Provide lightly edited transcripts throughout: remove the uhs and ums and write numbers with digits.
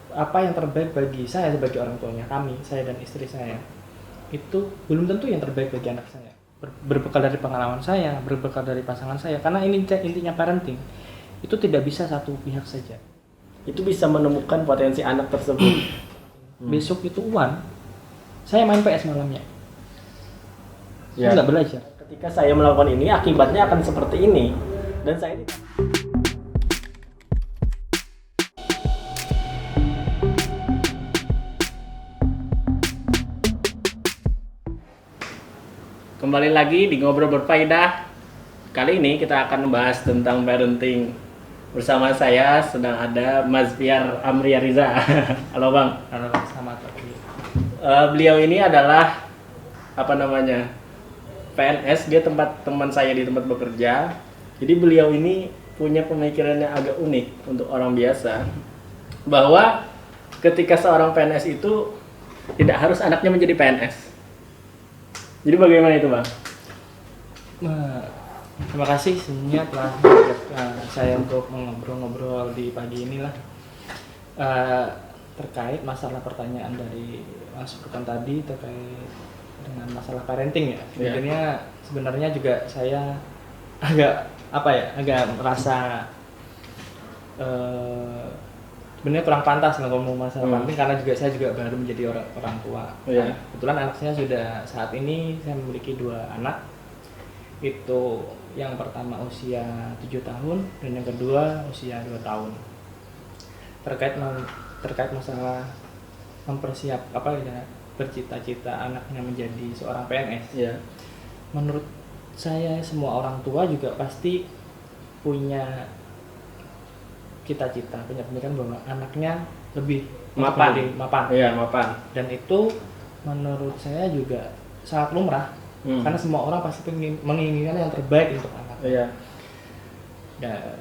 apa yang terbaik bagi saya sebagai orang tuanya, saya dan istri saya, itu belum tentu yang terbaik bagi anak saya. Berbekal dari pengalaman saya, berbekal dari pasangan saya, karena ini intinya parenting, itu tidak bisa satu pihak saja. Itu bisa menemukan potensi anak tersebut. Besok itu saya main PS malamnya, Ya. saya nggak belajar. Ketika saya melakukan ini, akibatnya akan seperti ini. Dan saya kembali lagi di Ngobrol Berfaedah. Kali ini kita akan membahas tentang parenting. Bersama saya sedang ada Mas Fiar Amria Riza. Halo Bang. Halo, selamat pagi. Beliau ini adalah PNS, dia teman saya di tempat bekerja. Jadi beliau ini punya pemikiran yang agak unik untuk orang biasa, bahwa ketika seorang PNS itu tidak harus anaknya menjadi PNS. Jadi bagaimana itu Bang? Terima kasih semuanya telah mengajak saya untuk ngobrol-ngobrol di pagi inilah terkait masalah pertanyaan dari Mas Furkan tadi terkait dengan masalah parenting ya. Sebenarnya juga saya agak merasa sebenarnya kurang pantas ngomong masalah parenting, karena saya juga baru menjadi orang tua. Yeah. Kebetulan anak saya saat ini saya memiliki 2 anak. Itu yang pertama usia 7 tahun dan yang kedua usia 2 tahun. Terkait masalah bercita-cita anaknya menjadi seorang PNS. Yeah. Menurut saya semua orang tua juga pasti punya cita-cita, punya pemikiran bahwa anaknya lebih mapan. Iya, mapan. Dan itu menurut saya juga sangat lumrah. Karena semua orang pasti menginginkan yang terbaik untuk anaknya. Iya. Dan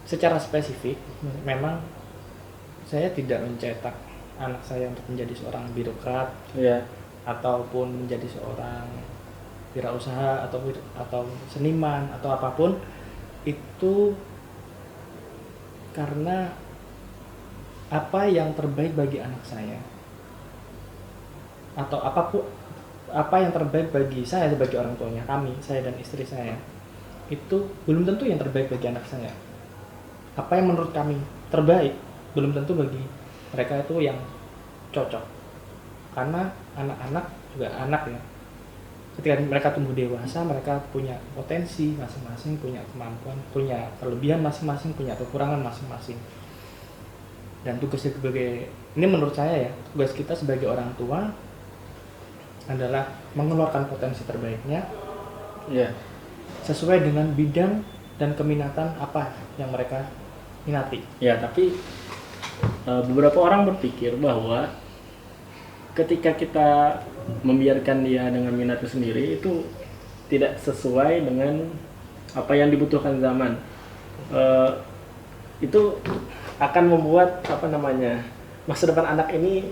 secara spesifik, memang saya tidak mencetak anak saya untuk menjadi seorang birokrat, Iya. ataupun menjadi seorang wirausaha atau seniman atau apapun itu, karena apa yang terbaik bagi anak saya atau apa yang terbaik bagi saya sebagai orang tuanya, saya dan istri saya, itu belum tentu yang terbaik bagi anak saya. Apa yang menurut kami terbaik belum tentu bagi mereka itu yang cocok. Karena anak-anak juga anak ya. Ketika mereka tumbuh dewasa, mereka punya potensi masing-masing, punya kemampuan, punya kelebihan masing-masing, punya kekurangan masing-masing. Dan ini menurut saya ya, tugas kita sebagai orang tua adalah mengeluarkan potensi terbaiknya, sesuai dengan bidang dan keminatan apa yang mereka minati. Ya, tapi beberapa orang berpikir bahwa ketika kita membiarkan dia dengan minatnya sendiri, itu tidak sesuai dengan apa yang dibutuhkan zaman. Itu akan membuat masa depan anak ini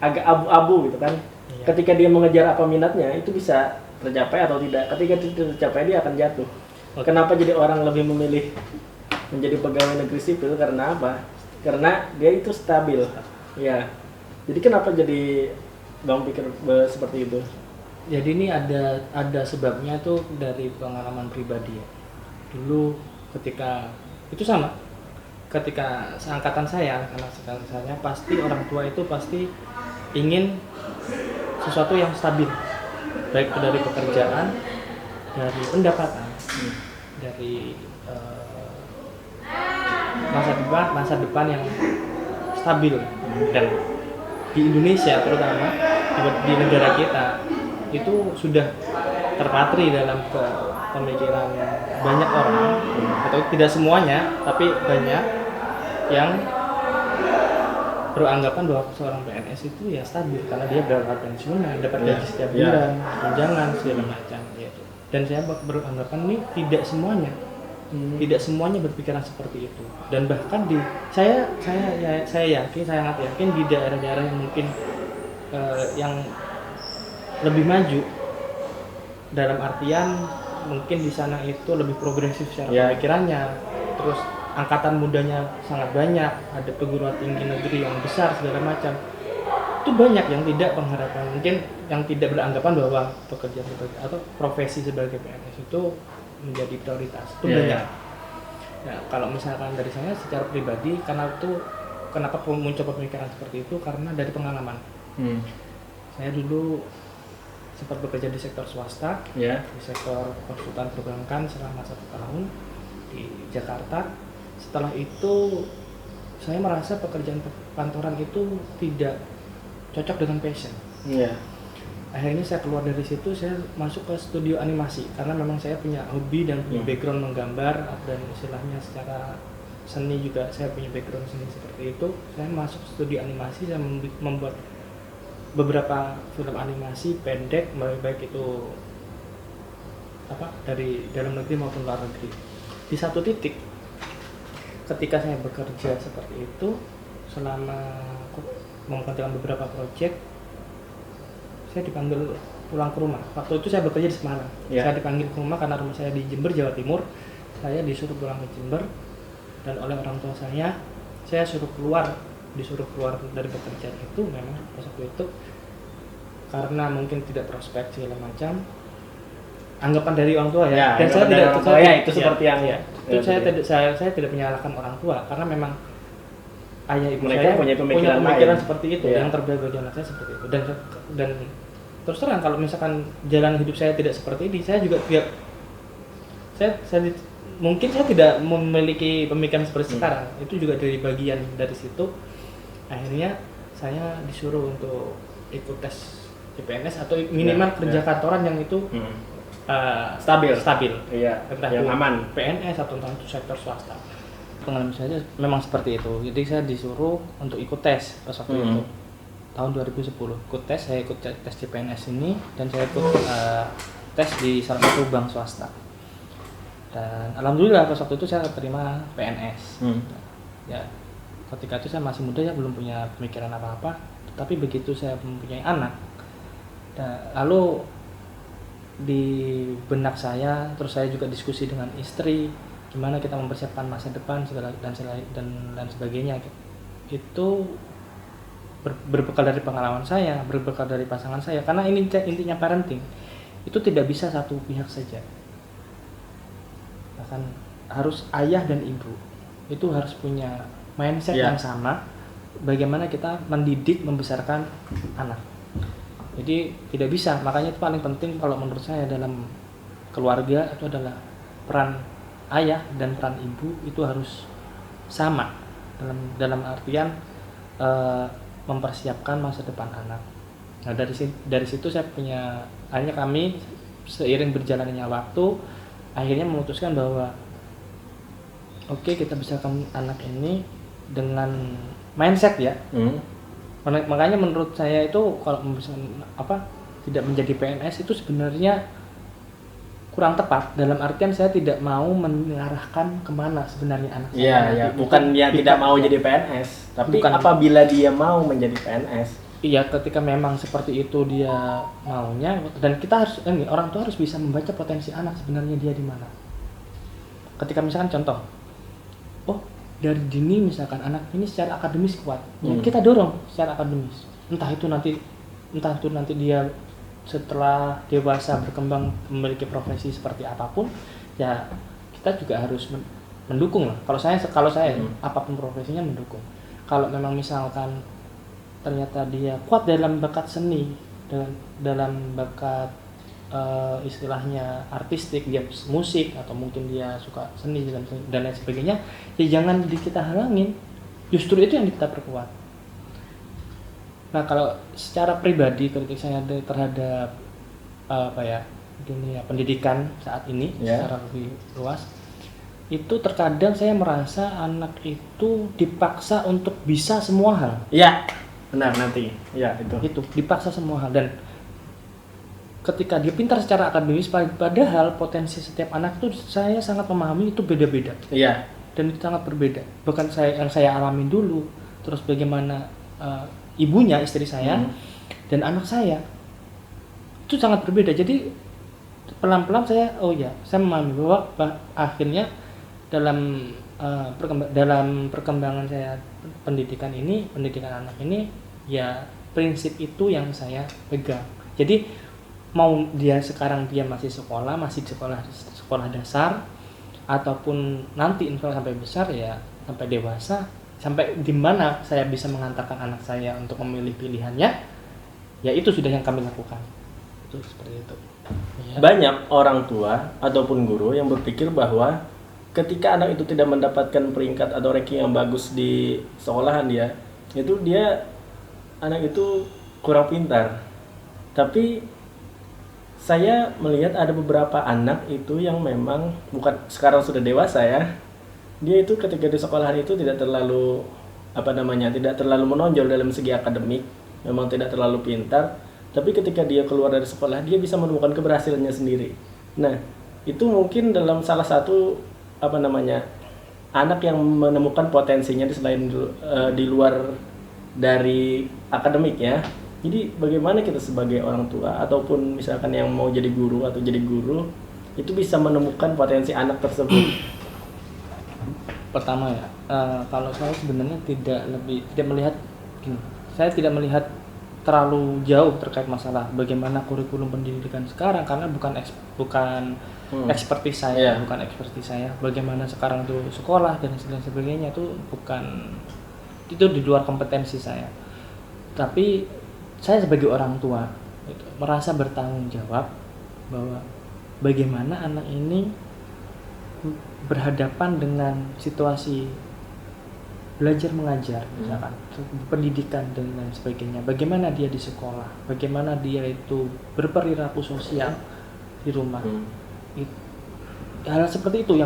agak abu-abu gitu kan. Iya. Ketika dia mengejar apa minatnya, itu bisa tercapai atau tidak. Ketika tidak tercapai, dia akan jatuh. Kenapa jadi orang lebih memilih menjadi pegawai negeri sipil? Karena apa? Karena dia itu stabil. Ya. Jadi kenapa jadi Bang pikir seperti itu? Jadi ini ada sebabnya tuh dari pengalaman pribadi ya. Dulu ketika seangkatan saya, anak saya, pasti orang tua itu pasti ingin sesuatu yang stabil, baik itu dari pekerjaan, dari pendapatan, dari masa depan yang stabil. Dan di Indonesia terutama di negara kita itu sudah terpatri dalam pemikiran banyak orang, atau tidak semuanya tapi banyak yang beranggapan bahwa seorang PNS itu ya stabil karena dia berangkat pensiunan, dapat gaji setiap bulan, tunjangan segala macam gitu. Dan saya beranggapan ini tidak semuanya berpikiran seperti itu. Dan bahkan saya sangat yakin di daerah-daerah yang mungkin yang lebih maju, dalam artian mungkin di sana itu lebih progresif secara pemikirannya, terus angkatan mudanya sangat banyak, ada perguruan tinggi negeri yang besar segala macam. Itu banyak yang tidak pengharapan, mungkin yang tidak beranggapan bahwa pekerjaan sebagai atau profesi sebagai PNS itu menjadi prioritas. Itu banyak. Nah, kalau misalkan dari saya secara pribadi, karena itu kenapa muncul pemikiran seperti itu, karena dari pengalaman. Saya dulu sempat bekerja di sektor swasta, di sektor konsultan perbankan selama 1 tahun di Jakarta. Setelah itu saya merasa pekerjaan kantoran itu tidak cocok dengan passion. Akhirnya saya keluar dari situ, saya masuk ke studio animasi karena memang saya punya hobi dan punya background menggambar, dan istilahnya secara seni juga saya punya background seni seperti itu. Saya masuk studio animasi, saya membuat beberapa film animasi pendek, baik itu dari dalam negeri maupun luar negeri. Di satu titik ketika saya bekerja seperti itu selama mengerjakan beberapa proyek, saya dipanggil pulang ke rumah. Waktu itu saya bekerja di Semarang. Saya dipanggil ke rumah karena rumah saya di Jember, Jawa Timur. Saya disuruh pulang ke Jember, dan oleh orang tua saya disuruh keluar dari pekerjaan itu. Memang pas waktu itu karena mungkin tidak prospek segala macam, anggapan dari orang tua dan saya tidak itu seperti yang saya tidak menyalahkan orang tua, karena memang ayah ibu mereka saya punya pemikiran seperti itu, yang terbaik bagi anak saya seperti itu. Dan terus terang, kalau misalkan jalan hidup saya tidak seperti ini, saya juga tidak mungkin saya tidak memiliki pemikiran seperti sekarang. Itu juga dari bagian dari situ. Akhirnya saya disuruh untuk ikut tes CPNS atau minimal kerja kantoran yang itu stabil, yang aman, PNS atau entah itu sektor swasta. Pengalaman saya memang seperti itu. Jadi saya disuruh untuk ikut tes pas waktu itu tahun 2010. Saya ikut tes CPNS ini, dan saya ikut tes di salah satu bank swasta. Dan alhamdulillah pas waktu itu saya terima PNS. Ya, ketika itu saya masih muda, ya belum punya pemikiran apa-apa. Tapi begitu saya mempunyai anak, lalu di benak saya, terus saya juga diskusi dengan istri, gimana kita mempersiapkan masa depan dan sebagainya. Itu berbekal dari pengalaman saya, berbekal dari pasangan saya, karena ini intinya parenting itu tidak bisa satu pihak saja, bahkan harus ayah dan ibu itu harus punya mindset yang sama, bagaimana kita mendidik membesarkan anak. Jadi tidak bisa, makanya itu paling penting kalau menurut saya dalam keluarga itu adalah peran ayah dan peran ibu itu harus sama dalam artian mempersiapkan masa depan anak. Nah, dari situ saya akhirnya kami seiring berjalannya waktu akhirnya memutuskan bahwa oke, kita besarkan anak ini dengan mindset ya. Makanya menurut saya itu kalau tidak menjadi PNS itu sebenarnya kurang tepat, dalam artian saya tidak mau mengarahkan kemana sebenarnya anak saya. Bukan yang tidak mau jadi PNS, tapi apabila dia mau menjadi PNS. Iya, ketika memang seperti itu dia maunya, dan kita harus orang tua harus bisa membaca potensi anak sebenarnya dia di mana. Ketika misalkan contoh, dari dini misalkan anak ini secara akademis kuat, kita dorong secara akademis. Entah itu nanti dia setelah dewasa berkembang memiliki profesi seperti apapun, ya kita juga harus mendukung lah. Kalau saya apapun profesinya mendukung. Kalau memang misalkan ternyata dia kuat dalam bakat seni, dalam bakat istilahnya artistik, dia musik atau mungkin dia suka seni dan lain sebagainya, ya jangan kita halangin, justru itu yang kita perkuat. Nah, kalau secara pribadi kritik saya terhadap dunia pendidikan saat ini secara lebih luas, itu terkadang saya merasa anak itu dipaksa untuk bisa semua hal. Iya, benar nanti. Ya, itu dipaksa semua hal, dan ketika dia pintar secara akademis, padahal potensi setiap anak itu saya sangat memahami itu beda-beda. Iya. Dan itu sangat berbeda. Bahkan yang saya alamin dulu, terus bagaimana ibunya, istri saya, dan anak saya itu sangat berbeda. Jadi pelan-pelan saya memahami bahwa akhirnya dalam dalam perkembangan saya pendidikan anak ini, ya prinsip itu yang saya pegang. Jadi mau dia sekarang dia masih sekolah dasar, ataupun nanti insya Allah sampai besar, ya sampai dewasa, sampai di mana saya bisa mengantarkan anak saya untuk memilih pilihannya, ya itu sudah yang kami lakukan. Itu seperti itu. Ya. Banyak orang tua ataupun guru yang berpikir bahwa ketika anak itu tidak mendapatkan peringkat atau ranking yang bagus di sekolahan dia anak itu kurang pintar. Tapi saya melihat ada beberapa anak itu yang memang bukan sekarang sudah dewasa ya. Dia itu ketika di sekolahan itu tidak terlalu tidak terlalu menonjol dalam segi akademik, memang tidak terlalu pintar, tapi ketika dia keluar dari sekolah dia bisa menemukan keberhasilannya sendiri. Nah, itu mungkin dalam salah satu anak yang menemukan potensinya di luar dari akademik ya. Jadi bagaimana kita sebagai orang tua ataupun misalkan yang mau jadi guru atau jadi guru itu bisa menemukan potensi anak tersebut? Pertama ya, kalau saya sebenarnya saya tidak melihat terlalu jauh terkait masalah bagaimana kurikulum pendidikan sekarang, karena bukan ekspertis saya, bukan ekspertis saya. Bagaimana sekarang itu sekolah dan sebagainya itu di luar kompetensi saya. Tapi saya sebagai orang tua merasa bertanggung jawab bahwa bagaimana anak ini berhadapan dengan situasi belajar mengajar, misalkan pendidikan dan lain sebagainya. Bagaimana dia di sekolah, bagaimana dia itu berperilaku sosial di rumah. Hal seperti itu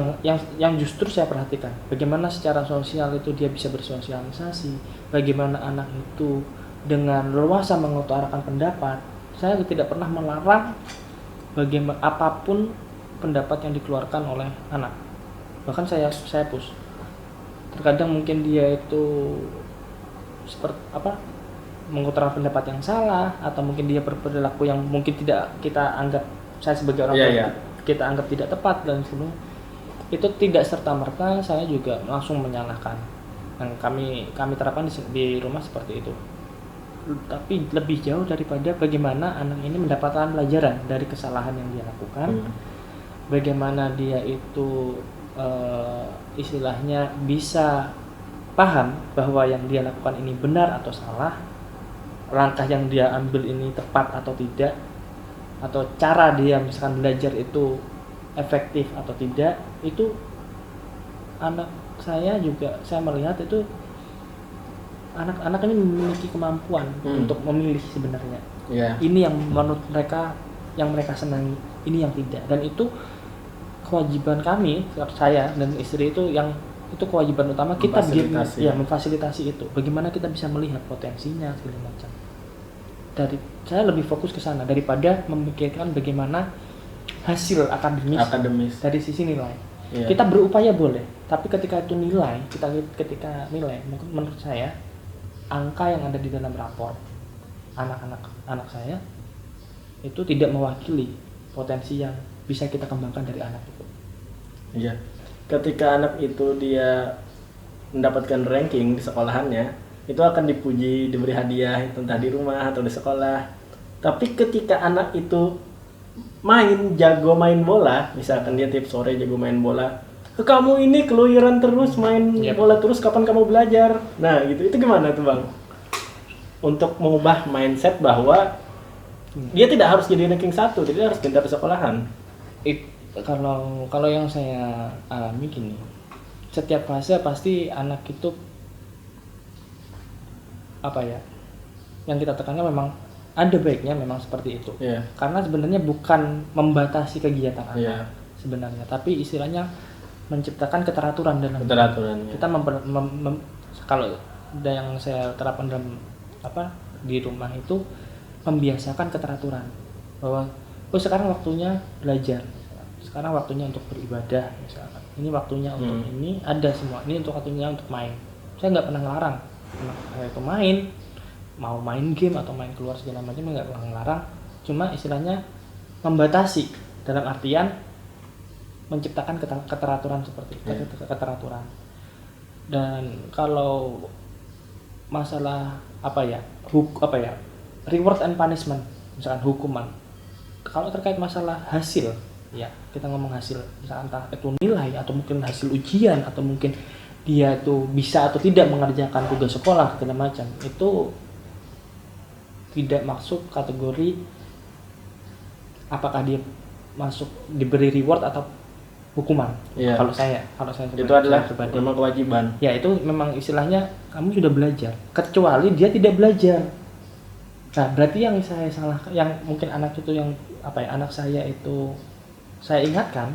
yang justru saya perhatikan. Bagaimana secara sosial itu dia bisa bersosialisasi, bagaimana anak itu dengan leluasa mengutarakan pendapat. Saya tidak pernah melarang bagaimana apapun pendapat yang dikeluarkan oleh anak. Bahkan saya push. Terkadang mungkin dia itu mengutarakan pendapat yang salah, atau mungkin dia berperilaku yang mungkin tidak kita anggap, saya sebagai orang tua kita anggap tidak tepat dan sebagainya. Itu tidak serta-merta saya juga langsung menyalahkan. Yang kami terapkan di rumah seperti itu. Tapi lebih jauh daripada bagaimana anak ini mendapatkan pelajaran dari kesalahan yang dia lakukan. Bagaimana dia itu istilahnya bisa paham bahwa yang dia lakukan ini benar atau salah, langkah yang dia ambil ini tepat atau tidak, atau cara dia misalkan belajar itu efektif atau tidak. Itu anak saya juga, saya melihat itu anak-anak ini memiliki kemampuan untuk memilih sebenarnya. Ini yang menurut mereka yang mereka senangi, ini yang tidak. Dan itu kewajiban kami, saya dan istri itu kewajiban utama kita memfasilitasi itu. Bagaimana kita bisa melihat potensinya segala macam. Saya lebih fokus ke sana daripada memikirkan bagaimana hasil akademis dari sisi nilai. Kita berupaya boleh, tapi ketika itu nilai, ketika nilai, menurut saya angka yang ada di dalam rapor anak saya itu tidak mewakili potensi yang bisa kita kembangkan dari anak itu. Iya. Ketika anak itu dia mendapatkan ranking di sekolahannya, itu akan dipuji, diberi hadiah entah di rumah atau di sekolah. Tapi ketika anak itu jago main bola, misalkan dia tiap sore jago main bola, kamu ini keluyuran terus main bola terus, kapan kamu belajar? Nah, itu gimana tuh Bang? Untuk mengubah mindset bahwa dia tidak harus jadi ranking 1, tidak harus pintar di sekolahan. Kalau yang saya alami gini, setiap fase pasti anak itu yang kita tekankan memang ada baiknya memang seperti itu. Karena sebenarnya bukan membatasi kegiatan anak sebenarnya, tapi istilahnya menciptakan keteraturan dalam kita kalau yang saya terapkan dalam di rumah itu membiasakan keteraturan bahwa sekarang waktunya belajar, sekarang waktunya untuk beribadah misalkan, ini waktunya untuk ini ada semua, ini untuk waktunya untuk main. Saya nggak pernah ngelarang anak saya itu mau main game atau main keluar segala macam, nggak pernah ngelarang, cuma istilahnya membatasi dalam artian menciptakan keteraturan seperti itu, keteraturan. Dan kalau masalah reward and punishment, misalkan hukuman, kalau terkait masalah hasil, ya kita ngomong hasil, misalkan entah itu nilai atau mungkin hasil ujian atau mungkin dia tuh bisa atau tidak mengerjakan tugas sekolah segala macam, itu tidak masuk kategori apakah dia masuk diberi reward atau hukuman. Iya. Kalau saya Itu adalah pribadi. memang kewajiban. Ya itu memang istilahnya kamu sudah belajar, kecuali dia tidak belajar. Nah berarti yang saya salah, yang mungkin anak itu yang anak saya itu saya ingatkan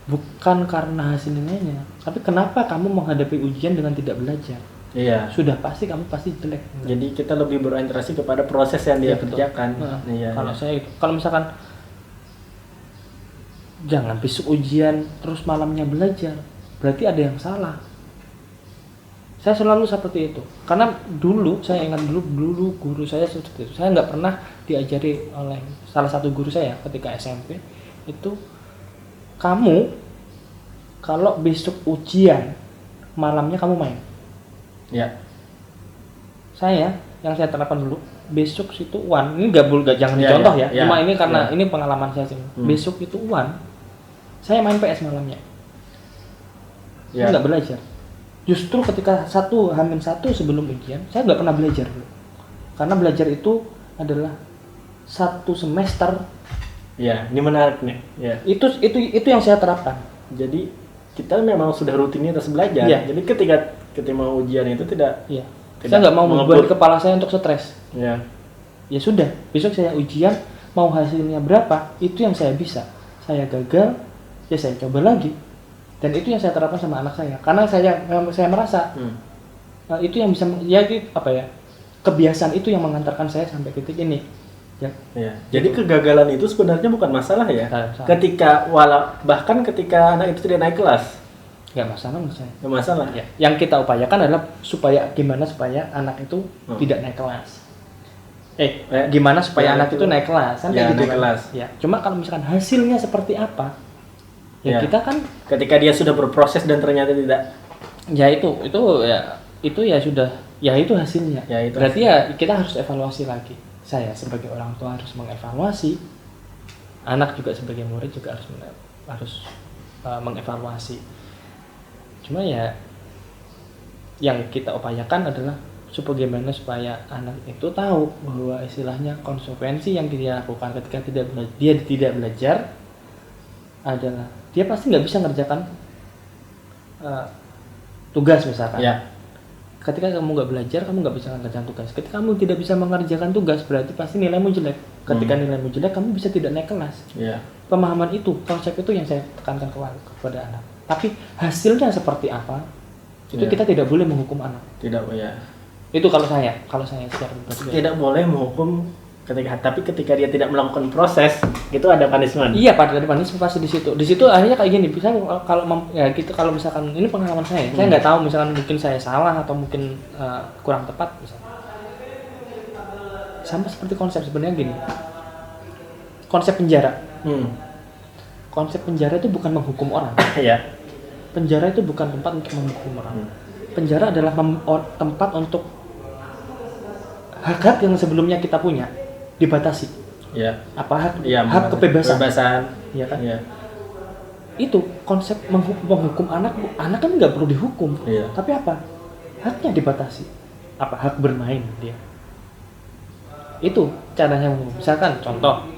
bukan karena hasil nilainya, tapi kenapa kamu menghadapi ujian dengan tidak belajar? Iya. Sudah pasti kamu pasti jelek. Jadi kita lebih berorientasi kepada proses yang dia Iya, betul. kerjakan. Nah, Iya. kalau saya itu, kalau misalkan jangan besok ujian terus malamnya belajar, berarti ada yang salah. Saya selalu seperti itu, karena dulu saya ingat dulu guru saya seperti itu. Saya nggak pernah diajari oleh salah satu guru saya ketika SMP itu, kamu kalau besok ujian malamnya kamu main. Ya. Yang saya terapkan dulu, besok itu ini jangan Ya, dicontoh ya, ya. Cuma ya, ini karena ya. ini pengalaman saya sih. Besok itu saya main PS malamnya. Saya Ya. nggak belajar. Justru ketika H-1 sebelum ujian, saya nggak pernah belajar dulu. Karena belajar itu adalah 1 semester. Ya, ini menarik nih. Ya. Itu yang saya terapkan. Jadi kita memang sudah rutinitas belajar. Iya. Jadi ketika mau ujian itu tidak. Iya. Saya nggak mau membuat kepala saya untuk stres. Ya. Ya sudah, besok saya ujian, mau hasilnya berapa, itu yang saya bisa. Saya gagal, ya saya coba lagi. Dan itu yang saya terapkan sama anak saya. Karena saya merasa itu yang bisa kebiasaan itu yang mengantarkan saya sampai titik ini. Ya. Ya. Jadi kegagalan itu sebenarnya bukan masalah ya. Salah. Bahkan ketika anak itu tidak naik kelas, Nggak masalah menurut saya. nggak masalah. Ya. Yang kita upayakan adalah gimana supaya anak itu tidak naik kelas. Gimana supaya anak itu naik kelas? Kan Ya, kayak gitu naik kan. kelas. Ya. Cuma kalau misalkan hasilnya seperti apa, ya kita kan ketika dia sudah berproses dan ternyata tidak. ya itu ya sudah, ya itu hasilnya. Ya, itu berarti ya kita harus evaluasi lagi. Saya sebagai orang tua harus mengevaluasi, anak juga sebagai murid juga harus mengevaluasi. Cuma ya yang kita upayakan adalah bagaimana supaya anak itu tahu bahwa istilahnya konsekuensi yang dia lakukan ketika dia tidak belajar adalah dia pasti nggak bisa ngerjakan tugas misalkan. Ya. Ketika kamu nggak belajar, kamu nggak bisa mengerjakan tugas. Ketika kamu tidak bisa mengerjakan tugas, berarti pasti nilaimu jelek. Ketika nilaimu jelek, kamu bisa tidak naik kelas. Ya. Pemahaman itu, konsep itu yang saya tekankan kepada anak. Tapi hasilnya seperti apa, itu kita tidak boleh menghukum anak. Tidak, ya. Itu kalau saya secara pribadi. Tidak boleh menghukum ketika dia tidak melakukan proses, itu ada punishment. Iya, pada punishment pasti di situ. Di situ akhirnya kayak gini. Bisa kalau misalkan ini pengalaman saya nggak tahu misalkan mungkin saya salah atau mungkin kurang tepat misalkan. Sama seperti konsep sebenarnya gini. Konsep penjara. Konsep penjara itu bukan menghukum orang. Ya. Penjara itu bukan tempat untuk menghukum orang. Penjara adalah tempat untuk hak-hak yang sebelumnya kita punya dibatasi. Ya. Apa hak? Ya, hak kebebasan. Iya kan? Ya. Itu konsep menghukum anak kan nggak perlu dihukum. Iya. Tapi apa? Haknya dibatasi. Apa? Hak bermain dia. Itu caranya menghukum. Misalkan contoh,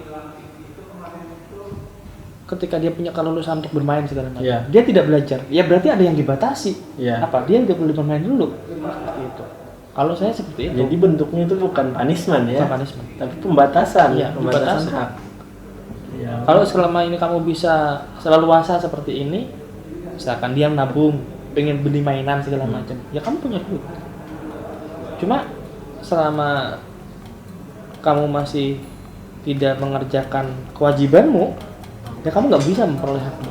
ketika dia punya kelulusan untuk bermain segala macam, dia tidak belajar, ya berarti ada yang dibatasi. Apa? Dia nggak boleh bermain dulu. Seperti itu. Kalau saya seperti itu. Jadi bentuknya itu bukan punishment ya, Bukan punishment. tapi pembatasan. Iya, pembatasan dibatasan. hak. Ya. Kalau selama ini kamu bisa seleluasa seperti ini, misalkan dia nabung, pengen beli mainan segala macam, ya kamu punya duit. Cuma selama kamu masih tidak mengerjakan kewajibanmu, ya kamu nggak bisa memperoleh hakmu.